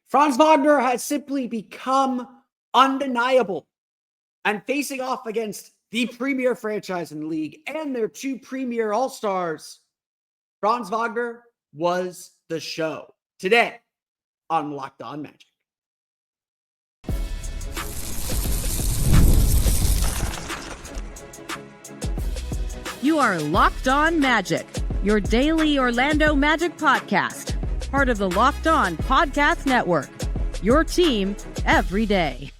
Franz Wagner has simply become undeniable. And facing off against the premier franchise in the league and their two premier all-stars, Franz Wagner was the show today on Locked On Magic. You are Locked On Magic, your daily Orlando Magic podcast, part of the Locked On Podcast Network, your team every day.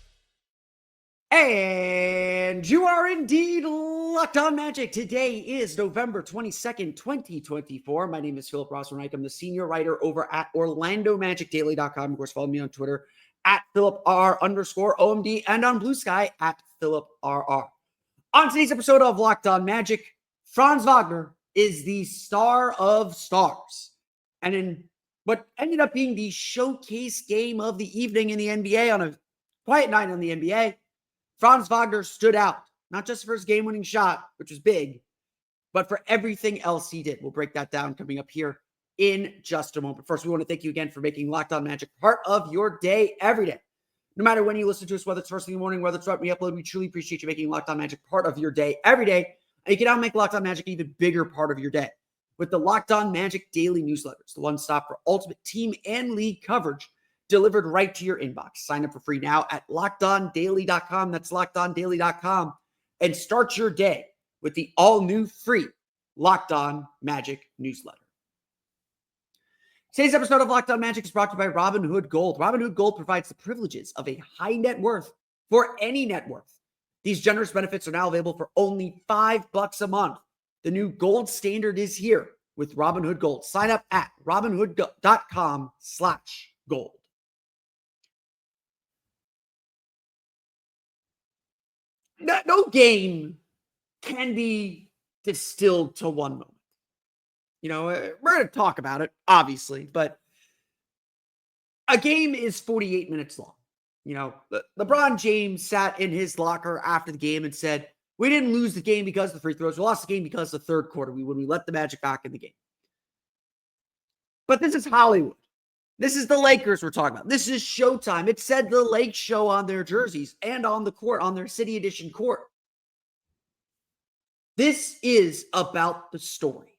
And you are indeed Locked On Magic. Today is November 22nd, 2024. My name is Philip Rossman-Reich. I'm the senior writer over at OrlandoMagicDaily.com. Of course, follow me on Twitter at PhilipR_OMD and on Blue Sky at PhilipRR. On today's episode of Locked On Magic, Franz Wagner is the star of stars. And in what ended up being the showcase game of the evening in the NBA on a quiet night on the NBA, Franz Wagner stood out, not just for his game-winning shot, which was big, but for everything else he did. We'll break that down coming up here in just a moment. First, we want to thank you again for making Locked On Magic part of your day every day. No matter when you listen to us, whether it's first thing in the morning, whether it's right when we upload, we truly appreciate you making Locked On Magic part of your day every day. And you can now make Locked On Magic an even bigger part of your day with the Locked On Magic daily newsletters, the one stop for ultimate team and league coverage delivered right to your inbox. Sign up for free now at LockedOnDaily.com. That's LockedOnDaily.com. And start your day with the all-new free Locked On Magic newsletter. Today's episode of Locked On Magic is brought to you by Robinhood Gold. Robinhood Gold provides the privileges of a high net worth for any net worth. These generous benefits are now available for only $5 a month. The new gold standard is here with Robinhood Gold. Sign up at Robinhood.com/gold. No game can be distilled to one moment. You know, we're going to talk about it, obviously, but a game is 48 minutes long. You know, LeBron James sat in his locker after the game and said, we didn't lose the game because of the free throws. We lost the game because of the third quarter when we let the Magic back in the game. But this is Hollywood. This is the Lakers we're talking about. This is Showtime. It said the Lake Show on their jerseys and on the court, on their City Edition court. This is about the story.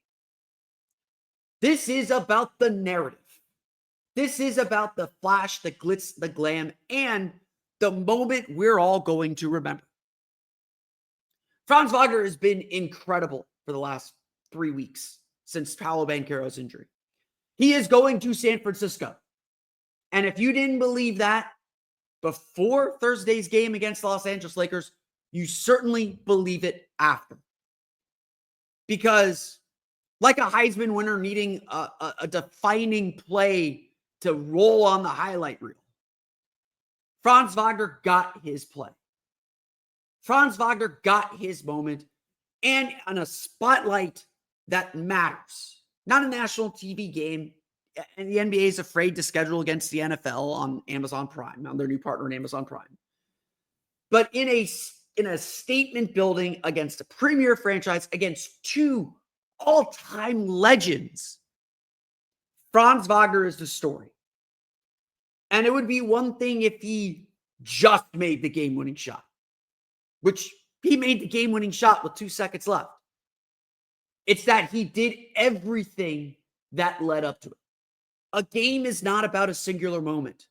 This is about the narrative. This is about the flash, the glitz, the glam, and the moment we're all going to remember. Franz Wagner has been incredible for the last 3 weeks since Paolo Banchero's injury. He is going to San Francisco. And if you didn't believe that before Thursday's game against the Los Angeles Lakers, you certainly believe it after. Because like a Heisman winner needing a defining play to roll on the highlight reel, Franz Wagner got his play. Franz Wagner got his moment, and on a spotlight that matters. Not a national TV game, and the NBA is afraid to schedule against the NFL on Amazon Prime, on their new partner on Amazon Prime. But in a statement building against a premier franchise, against two all-time legends, Franz Wagner is the story. And it would be one thing if he just made the game-winning shot, which he made the game-winning shot with 2 seconds left. It's that he did everything that led up to it. A game is not about a singular moment,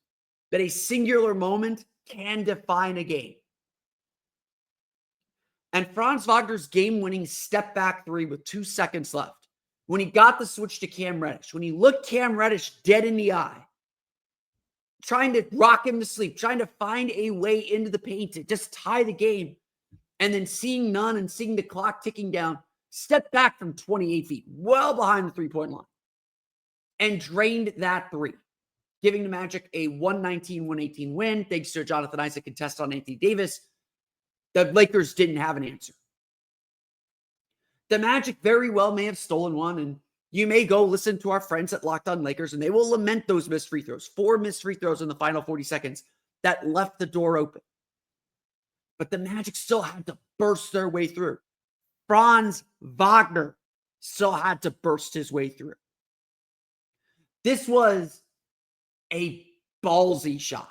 but a singular moment can define a game. And Franz Wagner's game-winning step-back three with 2 seconds left, when he got the switch to Cam Reddish, when he looked Cam Reddish dead in the eye, trying to rock him to sleep, trying to find a way into the paint to just tie the game, and then seeing none and seeing the clock ticking down, stepped back from 28 feet, well behind the three-point line, and drained that three, giving the Magic a 119-118 win, thanks to a Jonathan Isaac contest on Anthony Davis. The Lakers didn't have an answer. The Magic very well may have stolen one, and you may go listen to our friends at Locked On Lakers, and they will lament those missed free throws. 4 missed free throws in the final 40 seconds that left the door open. But the Magic still had to burst their way through. Franz Wagner still had to burst his way through. This was a ballsy shot.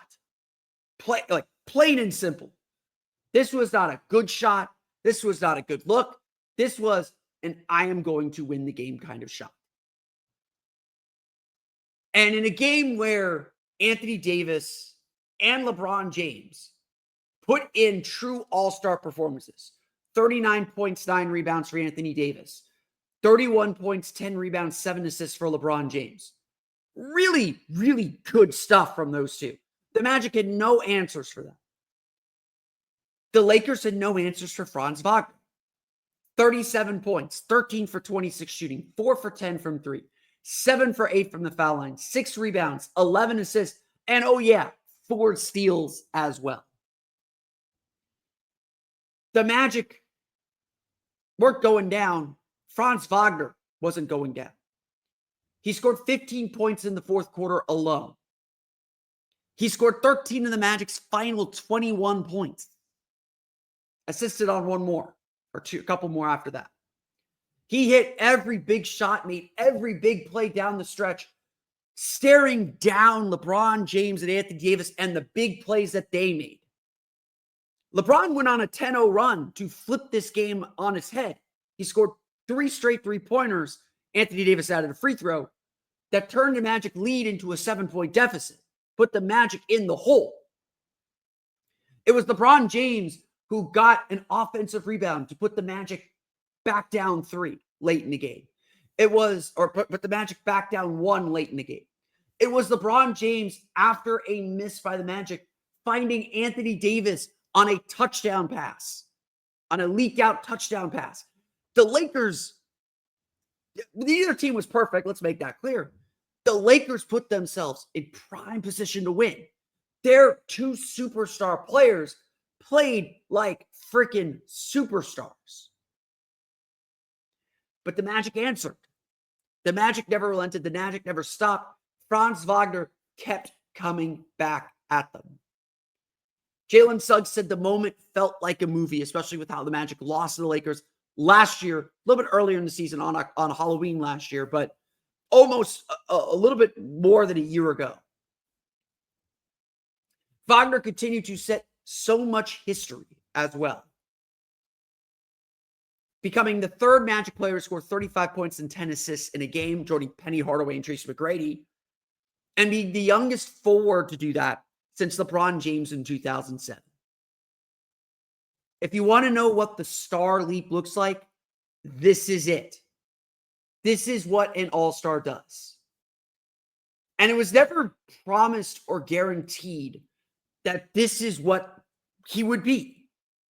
Plain and simple. This was not a good shot. This was not a good look. This was an I am going to win the game kind of shot. And in a game where Anthony Davis and LeBron James put in true all-star performances, 39 points, 9 rebounds for Anthony Davis, 31 points, 10 rebounds, 7 assists for LeBron James. Really, really good stuff from those two. The Magic had no answers for them. The Lakers had no answers for Franz Wagner. 37 points, 13 for 26 shooting, 4 for 10 from 3, 7 for 8 from the foul line, 6 rebounds, 11 assists, and 4 steals as well. The Magic weren't going down. Franz Wagner wasn't going down. He scored 15 points in the fourth quarter alone. He scored 13 in the Magic's final 21 points. Assisted on one more, or a couple more after that. He hit every big shot, made every big play down the stretch, staring down LeBron James and Anthony Davis and the big plays that they made. LeBron went on a 10-0 run to flip this game on its head. He scored 3 straight three-pointers. Anthony Davis added a free throw that turned the Magic lead into a 7-point deficit, put the Magic in the hole. It was LeBron James who got an offensive rebound to put the Magic back down 3 late in the game. Put the Magic back down 1 late in the game. It was LeBron James, after a miss by the Magic, finding Anthony Davis on a touchdown pass, on a leak out touchdown pass. The Lakers, neither team was perfect. Let's make that clear. The Lakers put themselves in prime position to win. Their 2 superstar players played like freaking superstars. But the Magic answered. The Magic never relented. The Magic never stopped. Franz Wagner kept coming back at them. Jalen Suggs said the moment felt like a movie, especially with how the Magic lost to the Lakers last year, a little bit earlier in the season on Halloween last year, but almost a little bit more than a year ago. Wagner continued to set so much history as well, becoming the 3rd Magic player to score 35 points and 10 assists in a game, joining Penny Hardaway and Tracy McGrady, and being the youngest forward to do that since LeBron James in 2007. If you want to know what the star leap looks like, this is it. This is what an all-star does. And it was never promised or guaranteed that this is what he would be.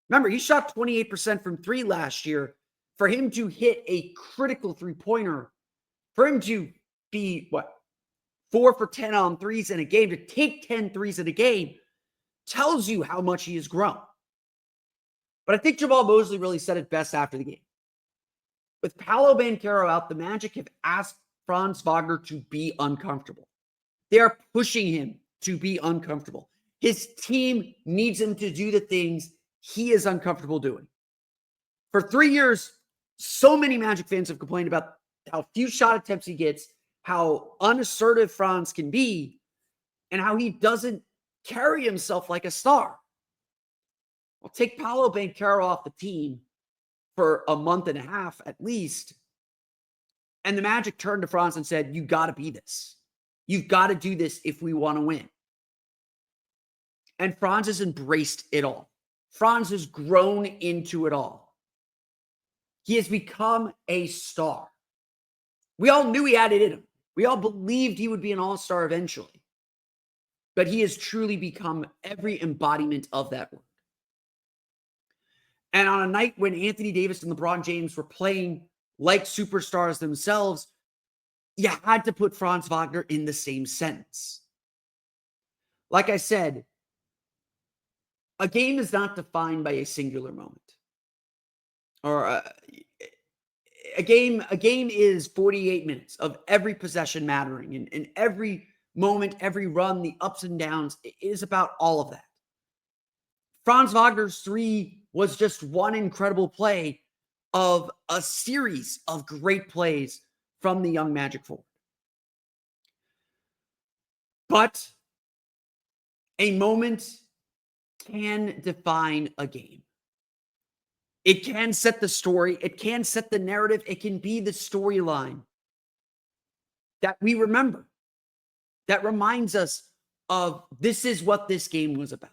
Remember, he shot 28% from 3 last year. For him to hit a critical three-pointer, for him to be, 4 for 10 on threes in a game, to take 10 threes in a game, tells you how much he has grown. But I think Jamal Mosley really said it best after the game. With Paolo Banchero out, the Magic have asked Franz Wagner to be uncomfortable. They are pushing him to be uncomfortable. His team needs him to do the things he is uncomfortable doing. For 3 years, so many Magic fans have complained about how few shot attempts he gets, how unassertive Franz can be, and how he doesn't carry himself like a star. Well, take Paolo Banchero off the team for a month and a half at least, and the Magic turned to Franz and said, you got to be this. You've got to do this if we want to win. And Franz has embraced it all. Franz has grown into it all. He has become a star. We all knew he had it in him. We all believed he would be an all-star eventually. But he has truly become every embodiment of that word. And on a night when Anthony Davis and LeBron James were playing like superstars themselves, you had to put Franz Wagner in the same sentence. Like I said, a game is not defined by a singular moment. Or a game is 48 minutes of every possession mattering, and every moment, every run, the ups and downs. It is about all of that. Franz Wagner's 3 was just one incredible play of a series of great plays from the young Magic forward. But A moment can define a game. It can set the story. It can set the narrative. It can be the storyline that we remember, that reminds us of this is what this game was about.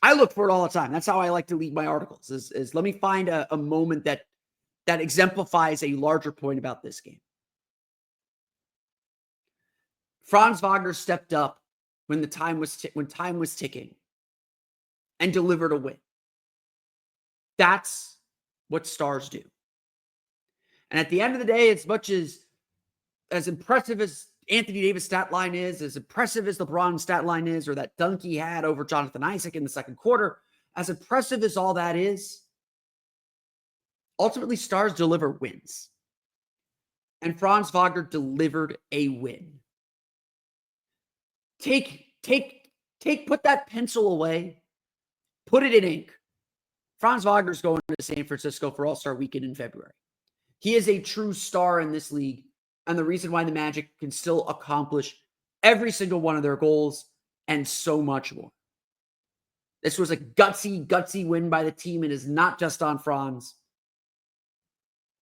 I look for it all the time. That's how I like to lead my articles is let me find a moment that exemplifies a larger point about this game. Franz Wagner stepped up when time was ticking and delivered a win. That's what stars do. And at the end of the day, as much as impressive as Anthony Davis' stat line is, as impressive as LeBron's stat line is, or that dunk he had over Jonathan Isaac in the second quarter, as impressive as all that is, ultimately stars deliver wins. And Franz Wagner delivered a win. Put that pencil away, put it in ink. Franz Wagner's going to San Francisco for All-Star Weekend in February. He is a true star in this league, and the reason why the Magic can still accomplish every single one of their goals and so much more. This was a gutsy win by the team. It is not just on Franz,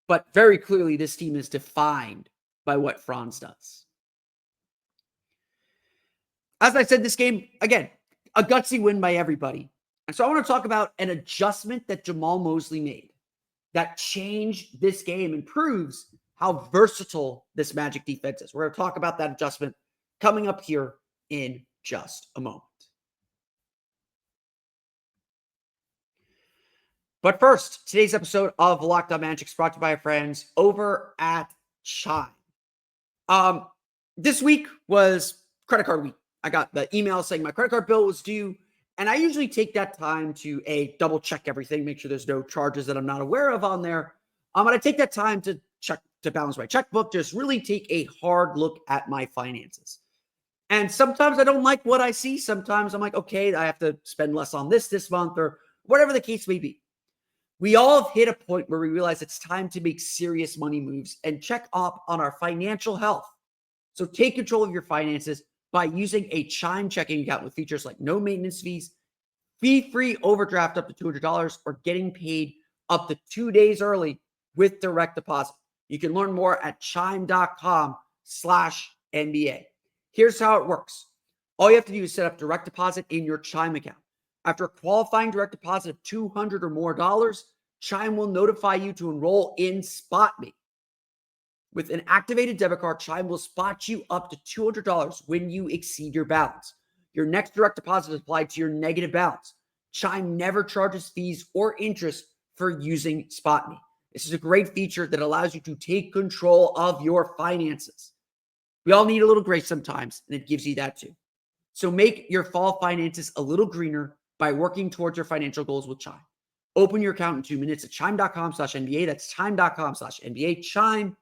but very clearly this team is defined by what Franz does. As I said, this game, again, a gutsy win by everybody. And so I want to talk about an adjustment that Jamal Mosley made that changed this game and proves how versatile this Magic defense is. We're going to talk about that adjustment coming up here in just a moment. But first, today's episode of Locked On Magic is brought to you by our friends over at Chime. This week was credit card week. I got the email saying my credit card bill was due. And I usually take that time to double check everything, make sure there's no charges that I'm not aware of on there. But I take that time to balance my checkbook, just really take a hard look at my finances. And sometimes I don't like what I see. Sometimes I'm like, okay, I have to spend less on this month or whatever the case may be. We all have hit a point where we realize it's time to make serious money moves and check up on our financial health. So take control of your finances by using a Chime checking account with features like no maintenance fees, fee-free overdraft up to $200, or getting paid up to 2 days early with direct deposit. You can learn more at chime.com/NBA. Here's how it works. All you have to do is set up direct deposit in your Chime account. After a qualifying direct deposit of $200 or more, Chime will notify you to enroll in SpotMe. With an activated debit card, Chime will spot you up to $200 when you exceed your balance. Your next direct deposit is applied to your negative balance. Chime never charges fees or interest for using SpotMe. This is a great feature that allows you to take control of your finances. We all need a little grace sometimes, and it gives you that too. So make your fall finances a little greener by working towards your financial goals with Chime. Open your account in 2 minutes at chime.com/NBA. That's chime.com/NBA. Chime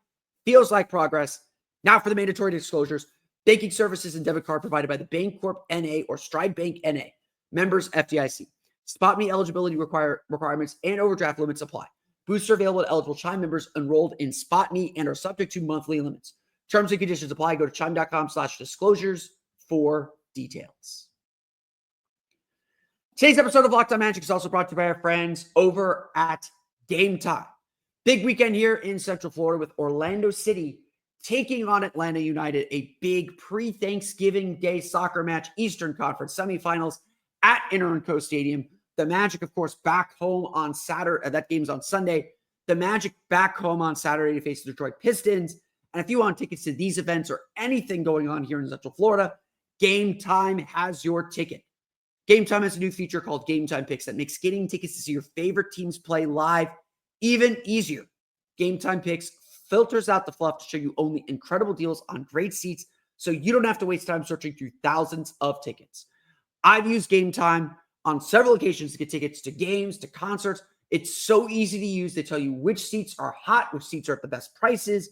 feels like progress. Now for the mandatory disclosures. Banking services and debit card provided by the Bancorp NA or Stride Bank NA. Members FDIC. SpotMe eligibility requirements and overdraft limits apply. Boosts are available to eligible Chime members enrolled in SpotMe and are subject to monthly limits. Terms and conditions apply. Go to chime.com/disclosures for details. Today's episode of Locked On Magic is also brought to you by our friends over at Game Time. Big weekend here in Central Florida with Orlando City taking on Atlanta United, a big pre-Thanksgiving Day soccer match, Eastern Conference semifinals at Interco Stadium. The Magic, of course, back home on Saturday. That game's on Sunday. The Magic back home on Saturday to face the Detroit Pistons. And if you want tickets to these events or anything going on here in Central Florida, Game Time has your ticket. Game Time has a new feature called Game Time Picks that makes getting tickets to see your favorite teams play live even easier. Game Time Picks filters out the fluff to show you only incredible deals on great seats so you don't have to waste time searching through thousands of tickets. I've used Game Time on several occasions to get tickets to games, to concerts. It's so easy to use. They tell you which seats are hot, which seats are at the best prices,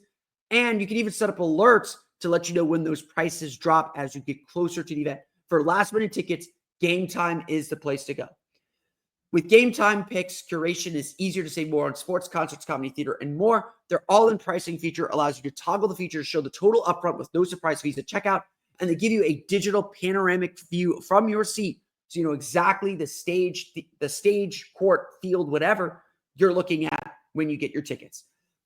and you can even set up alerts to let you know when those prices drop as you get closer to the event. For last-minute tickets, Game Time is the place to go. With Game Time Picks, curation is easier to save more on sports, concerts, comedy, theater, and more. Their all-in pricing feature allows you to toggle the feature to show the total upfront with no surprise fees at checkout and they give you a digital panoramic view from your seat. So you know exactly the stage, court, field, whatever you're looking at when you get your tickets.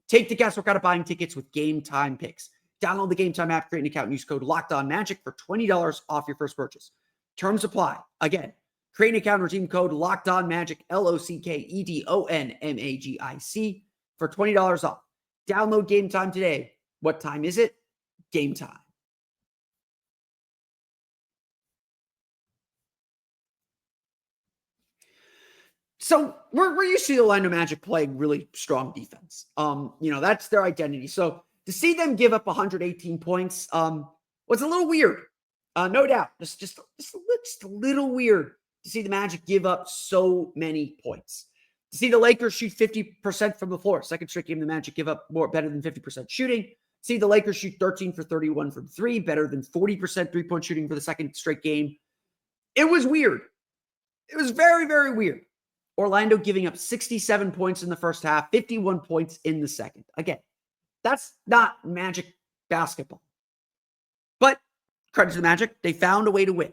Take the guesswork out of buying tickets with Game Time Picks. Download the Game Time app, create an account, and use code LOCKEDONMAGIC for $20 off your first purchase. Terms apply. Again, create an account, redeem code LOCKEDONMAGIC, LOCKEDONMAGIC for $20 off. Download Game Time today. What time is it? Game time. So we're used to the Orlando Magic playing really strong defense. That's their identity. So to see them give up 118 points was a little weird. No doubt. Just a little weird to see the Magic give up so many points. To see the Lakers shoot 50% from the floor. Second straight game, the Magic give up better than 50% shooting. See the Lakers shoot 13 for 31 from three, better than 40% three-point shooting for the second straight game. It was weird. It was very, very weird. Orlando giving up 67 points in the first half, 51 points in the second. Again, that's not Magic basketball. But credit to the Magic, they found a way to win.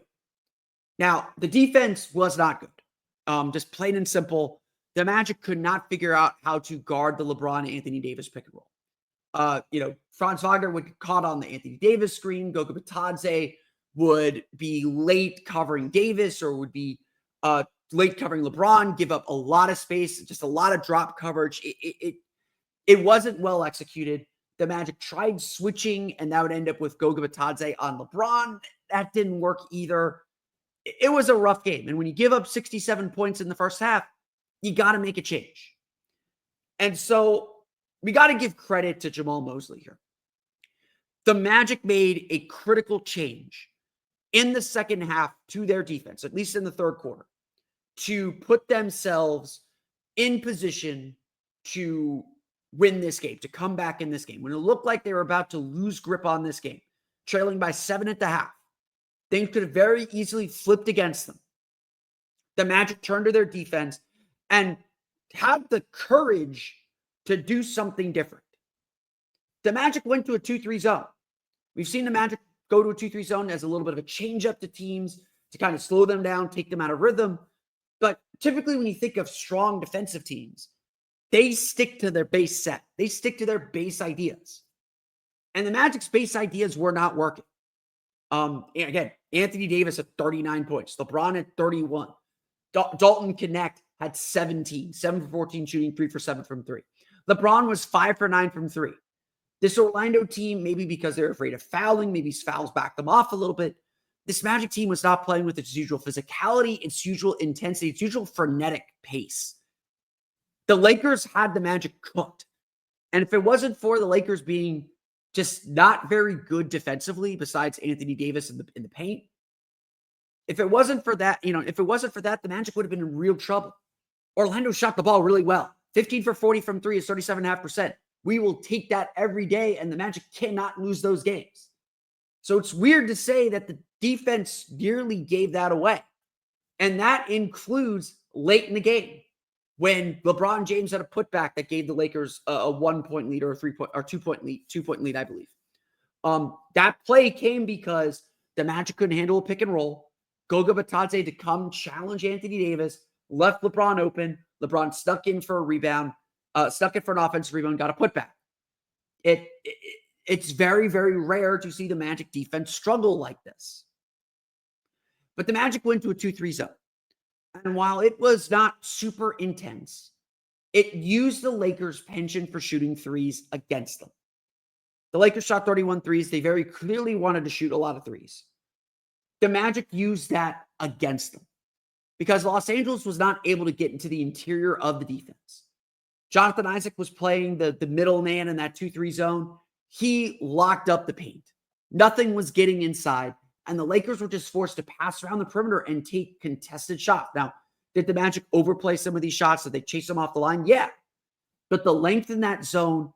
Now, the defense was not good. Just plain and simple, the Magic could not figure out how to guard the LeBron and Anthony Davis pick and roll. Franz Wagner would get caught on the Anthony Davis screen. Goga Bitadze would be late covering Davis or would be late covering LeBron, give up a lot of space, just a lot of drop coverage. It wasn't well executed. The Magic tried switching, and that would end up with Goga Bitadze on LeBron. That didn't work either. It was a rough game. And when you give up 67 points in the first half, you got to make a change. And so we got to give credit to Jamal Mosley here. The Magic made a critical change in the second half to their defense, at least in the third quarter, to put themselves in position to win this game, to come back in this game. When it looked like they were about to lose grip on this game, trailing by 7 at the half, things could have very easily flipped against them. The Magic turned to their defense and had the courage to do something different. The Magic went to a 2-3 zone. We've seen the Magic go to a 2-3 zone as a little bit of a change up to teams to kind of slow them down, take them out of rhythm. But typically when you think of strong defensive teams, they stick to their base set. They stick to their base ideas. And the Magic's base ideas were not working. Again, Anthony Davis at 39 points. LeBron at 31. Dalton Connect had 17. 7 for 14 shooting, 3 for 7 from 3. LeBron was 5 for 9 from 3. This Orlando team, maybe because they're afraid of fouling, maybe fouls back them off a little bit. This Magic team was not playing with its usual physicality, its usual intensity, its usual frenetic pace. The Lakers had the Magic cooked. And if it wasn't for the Lakers being just not very good defensively, besides Anthony Davis in the paint, if it wasn't for that, the Magic would have been in real trouble. Orlando shot the ball really well. 15 for 40 from 3 is 37.5%. We will take that every day, and the Magic cannot lose those games. So it's weird to say that the defense nearly gave that away. And that includes late in the game when LeBron James had a putback that gave the Lakers a 1-point lead or a 2-point lead, I believe. That play came because the Magic couldn't handle a pick and roll. Goga Bitadze to come challenge Anthony Davis, left LeBron open. LeBron stuck in for a rebound, stuck in for an offensive rebound, got a putback. It's very, very rare to see the Magic defense struggle like this. But the Magic went to a 2-3 zone. And while it was not super intense, it used the Lakers' penchant for shooting threes against them. The Lakers shot 31 threes. They very clearly wanted to shoot a lot of threes. The Magic used that against them because Los Angeles was not able to get into the interior of the defense. Jonathan Isaac was playing the middle man in that 2-3 zone. He locked up the paint. Nothing was getting inside. And the Lakers were just forced to pass around the perimeter and take contested shots. Now, did the Magic overplay some of these shots? Did they chase them off the line? Yeah. But the length in that zone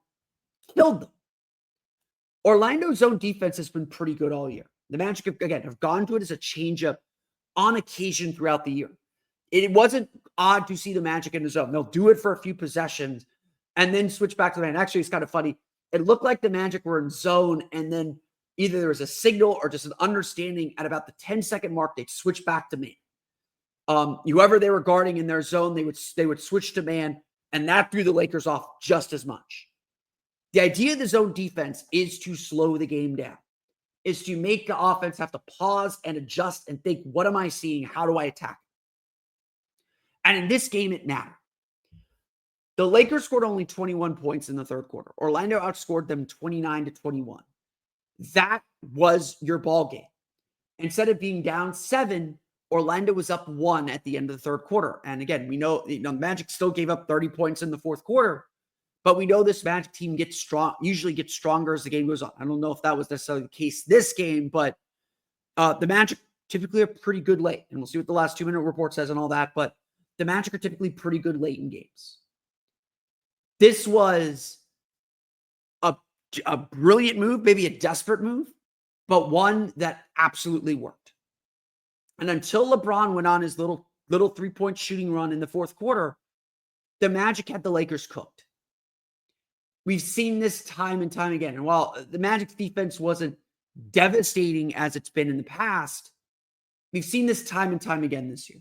killed them. Orlando's zone defense has been pretty good all year. The Magic, again, have gone to it as a changeup on occasion throughout the year. It wasn't odd to see the Magic in the zone. They'll do it for a few possessions and then switch back to the man. Actually, it's kind of funny. It looked like the Magic were in zone, and then either there was a signal or just an understanding at about the 10-second mark, they'd switch back to man. Whoever they were guarding in their zone, they would switch to man, and that threw the Lakers off just as much. The idea of the zone defense is to slow the game down, is to make the offense have to pause and adjust and think, what am I seeing? How do I attack? And in this game, it mattered. The Lakers scored only 21 points in the third quarter. Orlando outscored them 29-21. That was your ball game. Instead of being down 7, Orlando was up 1 at the end of the third quarter. And again, we know, the Magic still gave up 30 points in the fourth quarter, but we know this Magic team usually gets stronger as the game goes on. I don't know if that was necessarily the case this game, but the Magic typically are pretty good late. And we'll see what the last 2-minute report says and all that, but the Magic are typically pretty good late in games. This was a brilliant move, maybe a desperate move, but one that absolutely worked. And until LeBron went on his little 3-point shooting run in the fourth quarter, the Magic had the Lakers cooked. We've seen this time and time again. And while the Magic's defense wasn't devastating as it's been in the past, we've seen this time and time again this year.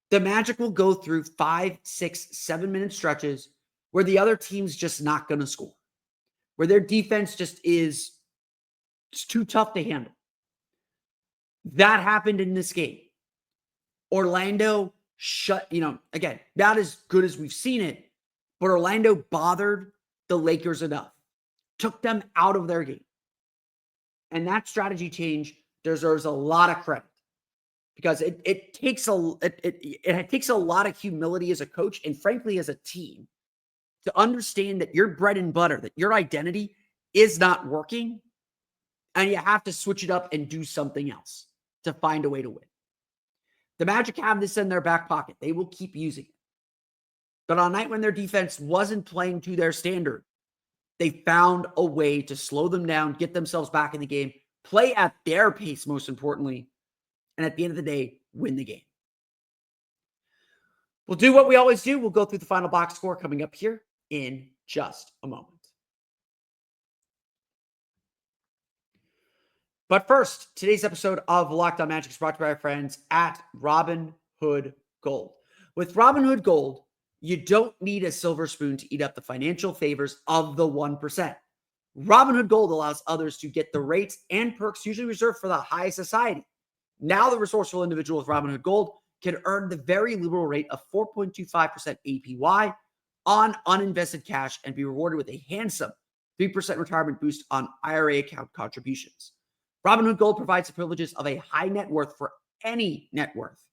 The Magic will go through 5, 6, 7-minute stretches where the other team's just not going to score, where their defense just is too tough to handle. That happened in this game. Orlando again, not as good as we've seen it, but Orlando bothered the Lakers enough, took them out of their game. And that strategy change deserves a lot of credit because it takes a lot of humility as a coach and frankly as a team to understand that your bread and butter, that your identity is not working, and you have to switch it up and do something else to find a way to win. The Magic have this in their back pocket. They will keep using it. But on a night when their defense wasn't playing to their standard, they found a way to slow them down, get themselves back in the game, play at their pace, most importantly, and at the end of the day, win the game. We'll do what we always do. We'll go through the final box score coming up here in just a moment. But first, today's episode of Locked On Magic is brought to you by our friends at Robinhood Gold. With Robinhood Gold, you don't need a silver spoon to eat up the financial favors of the 1%. Robinhood Gold allows others to get the rates and perks usually reserved for the high society. Now the resourceful individual with Robinhood Gold can earn the very liberal rate of 4.25% APY on uninvested cash and be rewarded with a handsome 3% retirement boost on IRA account contributions. Robinhood Gold provides the privileges of a high net worth for any net worth.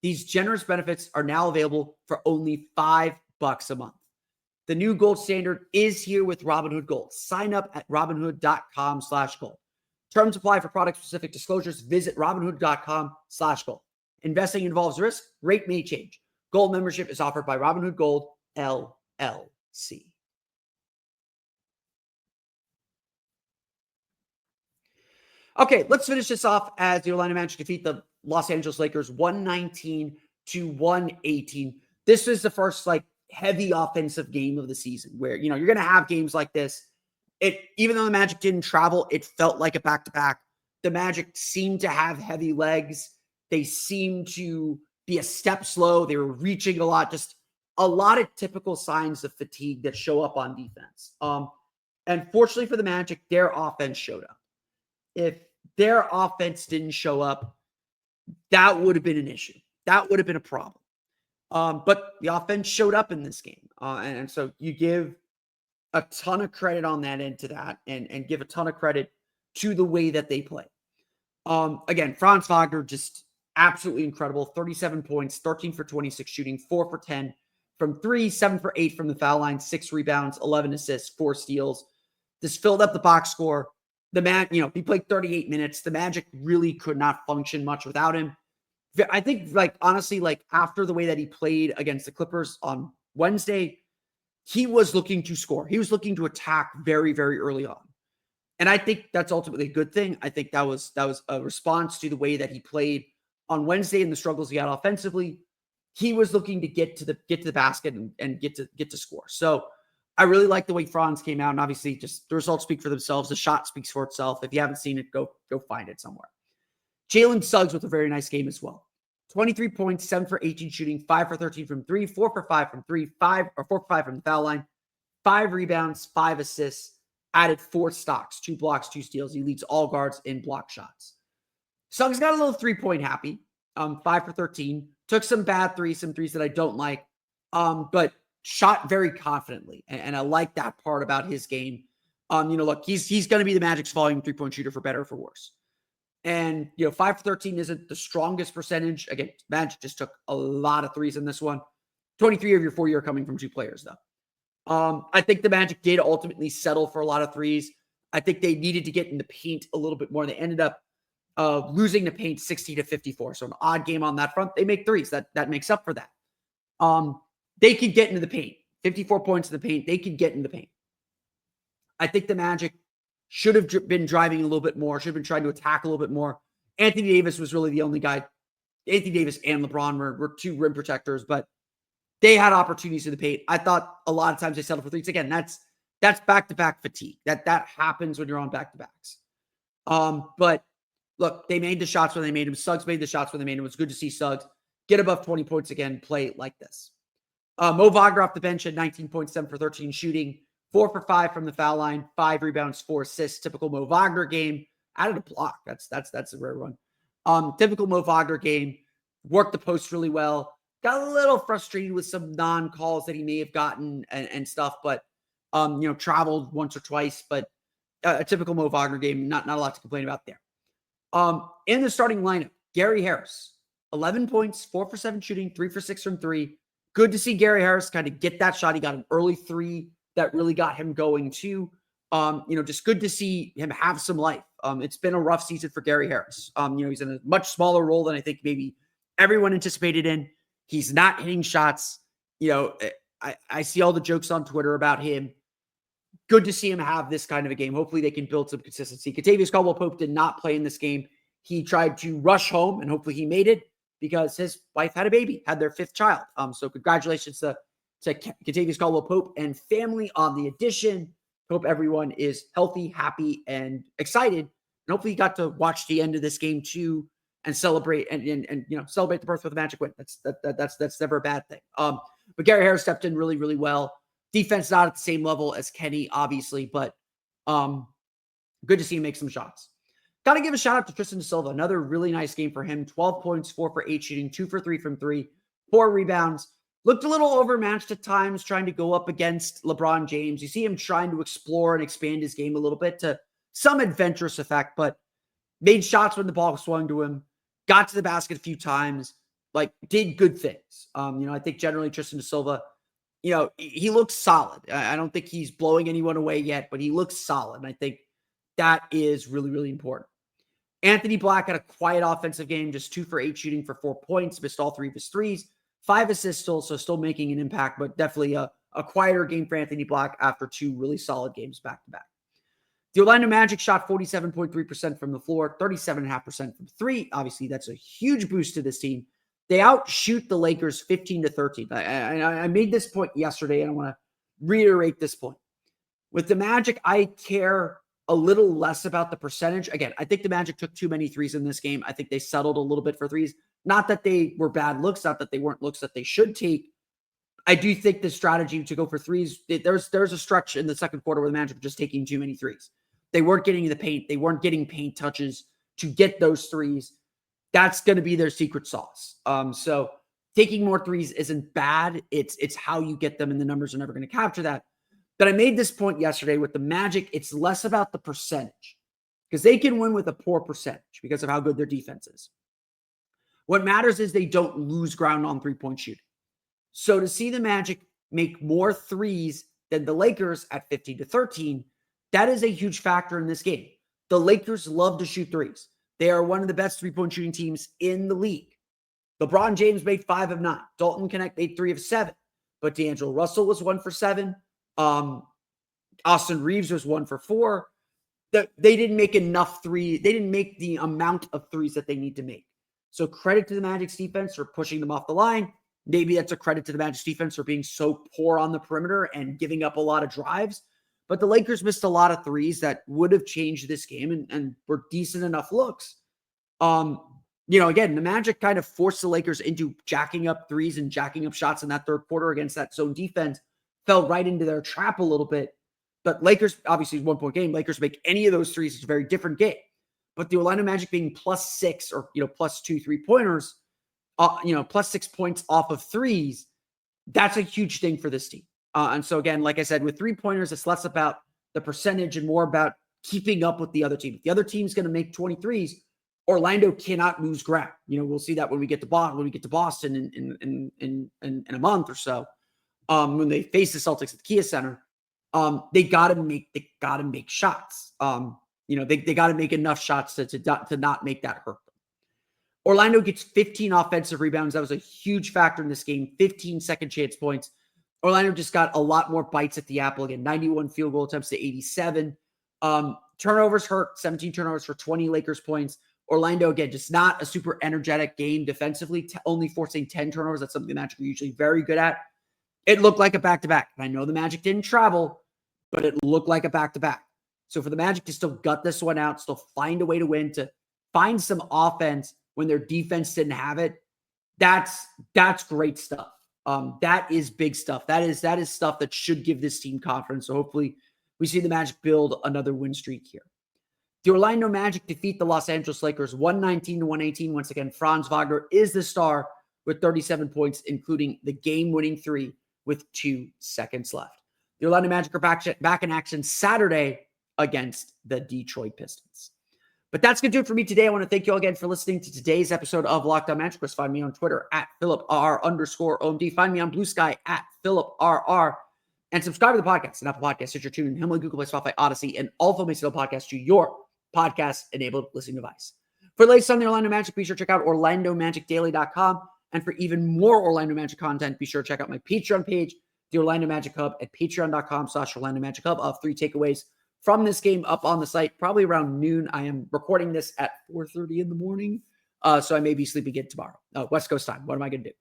These generous benefits are now available for only $5 a month. The new gold standard is here with Robinhood Gold. Sign up at Robinhood.com/gold. Terms apply for product-specific disclosures. Visit Robinhood.com/gold. Investing involves risk. Rate may change. Gold membership is offered by Robinhood Gold, LLC. Okay, let's finish this off as the Orlando Magic defeat the Los Angeles Lakers 119-118. This was the first heavy offensive game of the season where, you're going to have games like this. Even though the Magic didn't travel, it felt like a back-to-back. The Magic seemed to have heavy legs. They seemed to be a step slow. They were reaching a lot, just a lot of typical signs of fatigue that show up on defense. And fortunately for the Magic, their offense showed up. If their offense didn't show up, that would have been an issue. That would have been a problem. But the offense showed up in this game. And so you give a ton of credit on that end to that and give a ton of credit to the way that they play. Again, Franz Wagner, just absolutely incredible. 37 points, 13 for 26 shooting, 4 for 10 from 3, 7 for 8 from the foul line, 6 rebounds, 11 assists, 4 steals. This filled up the box score. He played 38 minutes. The Magic really could not function much without him. I think, honestly, after the way that he played against the Clippers on Wednesday, he was looking to score. He was looking to attack very, very early on. And I think that's ultimately a good thing. I think that was a response to the way that he played on Wednesday and the struggles he had offensively. He was looking to get to the basket and get to score. So I really like the way Franz came out, and obviously just the results speak for themselves. The shot speaks for itself. If you haven't seen it, go find it somewhere. Jalen Suggs with a very nice game as well. 23 points, 7 for 18 shooting, 5 for 13 from 3, 4 for 5 from 3, 4 for 5 from the foul line, 5 rebounds, 5 assists, added 4 stocks, 2 blocks, 2 steals. He leads all guards in block shots. Suggs got a little 3-point happy, 5 for 13, took some bad threes, some threes that I don't like, but shot very confidently. And I like that part about his game. Look, he's going to be the Magic's volume 3-point shooter for better or for worse. And, 5 for 13 isn't the strongest percentage. Again, Magic just took a lot of threes in this one. 23 of your 40 are coming from 2 players, though. I think the Magic did ultimately settle for a lot of threes. I think they needed to get in the paint a little bit more. They ended up losing the paint 60-54. So an odd game on that front. They make threes. That makes up for that. They could get into the paint. 54 points in the paint. They could get in the paint. I think the Magic should have been driving a little bit more, should have been trying to attack a little bit more. Anthony Davis was really the only guy. Anthony Davis and LeBron were 2 rim protectors, but they had opportunities in the paint. I thought a lot of times they settled for threes. Again, that's back-to-back fatigue. That happens when you're on back-to-backs. But look, they made the shots when they made them. Suggs made the shots when they made them. It was good to see Suggs get above 20 points again, play like this. Mo Wagner off the bench at 19.7 for 13 shooting, 4 for 5 from the foul line, 5 rebounds, 4 assists. Typical Mo Wagner game. Added a block. That's a rare one. Typical Mo Wagner game. Worked the post really well. Got a little frustrated with some non-calls that he may have gotten and stuff, but traveled once or twice. But a typical Mo Wagner game. Not a lot to complain about there. In the starting lineup, Gary Harris, 11 points, 4 for 7 shooting, 3 for 6 from 3. Good to see Gary Harris kind of get that shot. He got an early 3 that really got him going too. Just good to see him have some life. It's been a rough season for Gary Harris. He's in a much smaller role than I think maybe everyone anticipated in. He's not hitting shots. I see all the jokes on Twitter about him. Good to see him have this kind of a game. Hopefully they can build some consistency. Kentavious Caldwell-Pope did not play in this game. He tried to rush home, and hopefully he made it because his wife had a baby, had their 5th child. So congratulations to Kentavious Caldwell-Pope and family on the addition. Hope everyone is healthy, happy, and excited. And hopefully you got to watch the end of this game too and celebrate and celebrate the birth of the Magic win. That's never a bad thing. But Gary Harris stepped in really, really well. Defense not at the same level as Kenny, obviously, but good to see him make some shots. Got to give a shout out to Tristan da Silva. Another really nice game for him. 12 points, 4 for 8 shooting, 2 for 3 from 3, 4 rebounds. Looked a little overmatched at times, trying to go up against LeBron James. You see him trying to explore and expand his game a little bit to some adventurous effect, but made shots when the ball swung to him, got to the basket a few times, did good things. I think generally Tristan da Silva, he looks solid. I don't think he's blowing anyone away yet, but he looks solid. And I think that is really, really important. Anthony Black had a quiet offensive game, just 2 for 8 shooting for 4 points, missed all 3 of his threes, 5 assists still making an impact, but definitely a quieter game for Anthony Black after 2 really solid games back to back. The Orlando Magic shot 47.3% from the floor, 37.5% from 3. Obviously, that's a huge boost to this team. They outshoot the Lakers 15-13. I made this point yesterday, and I want to reiterate this point. With the Magic, I care a little less about the percentage. Again, I think the Magic took too many threes in this game. I think they settled a little bit for threes. Not that they were bad looks, not that they weren't looks that they should take. I do think the strategy to go for threes, there's a stretch in the second quarter where the Magic were just taking too many threes. They weren't getting in the paint. They weren't getting paint touches to get those threes. That's going to be their secret sauce. So taking more threes isn't bad. It's how you get them, and the numbers are never going to capture that. But I made this point yesterday with the Magic. It's less about the percentage because they can win with a poor percentage because of how good their defense is. What matters is they don't lose ground on three-point shooting. So to see the Magic make more threes than the Lakers at 15-13, that is a huge factor in this game. The Lakers love to shoot threes. They are one of the best three-point shooting teams in the league. LeBron James made 5 of 9. Dalton Knecht made 3 of 7. But D'Angelo Russell was 1 for 7. Austin Reeves was 1 for 4. They didn't make enough threes. They didn't make the amount of threes that they need to make. So credit to the Magic's defense for pushing them off the line, Maybe that's a credit to the Magic's defense for being so poor on the perimeter and giving up a lot of drives. But the Lakers missed a lot of threes that would have changed this game and were decent enough looks. Again, the Magic kind of forced the Lakers into jacking up threes and jacking up shots in that third quarter against that zone defense. Fell right into their trap a little bit. But Lakers, obviously, 1-point game. Lakers make any of those threes, it's a very different game. But the Orlando Magic being +6 or, +2 3-pointers, +6 points off of threes, that's a huge thing for this team. And so, again, like I said, with 3-pointers, it's less about the percentage and more about keeping up with the other team. If the other team's going to make 23s, Orlando cannot lose ground. We'll see that when we get to Boston in a month or so, when they face the Celtics at the Kia Center. They got to make shots. They got to make enough shots to not make that hurt them. Orlando gets 15 offensive rebounds. That was a huge factor in this game. 15 second chance points. Orlando just got a lot more bites at the apple. Again, 91 field goal attempts to 87. Turnovers hurt. 17 turnovers for 20 Lakers points. Orlando, again, just not a super energetic game defensively, only forcing 10 turnovers. That's something the Magic are usually very good at. It looked like a back-to-back. And I know the Magic didn't travel, but it looked like a back-to-back. So for the Magic to still gut this one out, still find a way to win, to find some offense when their defense didn't have it, that's great stuff. That is big stuff. That is stuff that should give this team confidence. So hopefully we see the Magic build another win streak here. The Orlando Magic defeat the Los Angeles Lakers 119-118. Once again, Franz Wagner is the star with 37 points, including the game-winning 3 with 2 seconds left. The Orlando Magic are back in action Saturday against the Detroit Pistons. But that's going to do it for me today. I want to thank you all again for listening to today's episode of Locked On Magic. Find me on Twitter at @PhilipR_OMD. Find me on Blue Sky at PhilipRR. And subscribe to the podcast and Apple Podcasts, Stitcher, TuneIn, Himalaya, Google Play, Spotify, Odyssey, and all Filmation podcasts to your podcast-enabled listening device. For the latest on the Orlando Magic, be sure to check out OrlandoMagicDaily.com. And for even more Orlando Magic content, be sure to check out my Patreon page, the Orlando Magic Hub, at patreon.com/Orlando Magic Hub. I'll have 3 takeaways from this game up on the site, probably around noon. I am recording this at 4:30 in the morning, so I may be sleeping again tomorrow. West Coast time. What am I going to do?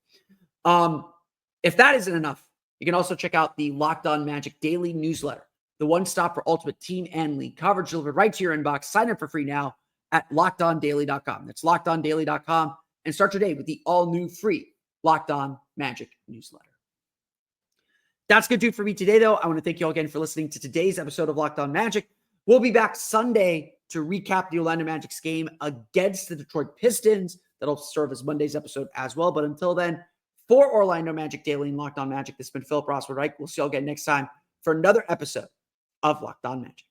If that isn't enough, you can also check out the Locked On Magic Daily newsletter, the one stop for ultimate team and league coverage delivered right to your inbox. Sign up for free now at LockedOnDaily.com. That's LockedOnDaily.com, and start your day with the all-new free Locked On Magic newsletter. That's going to do it for me today, though. I want to thank you all again for listening to today's episode of Locked On Magic. We'll be back Sunday to recap the Orlando Magic's game against the Detroit Pistons. That'll serve as Monday's episode as well. But until then, for Orlando Magic Daily and Locked On Magic, this has been Philip Rosswood-Reich. We'll see you all again next time for another episode of Locked On Magic.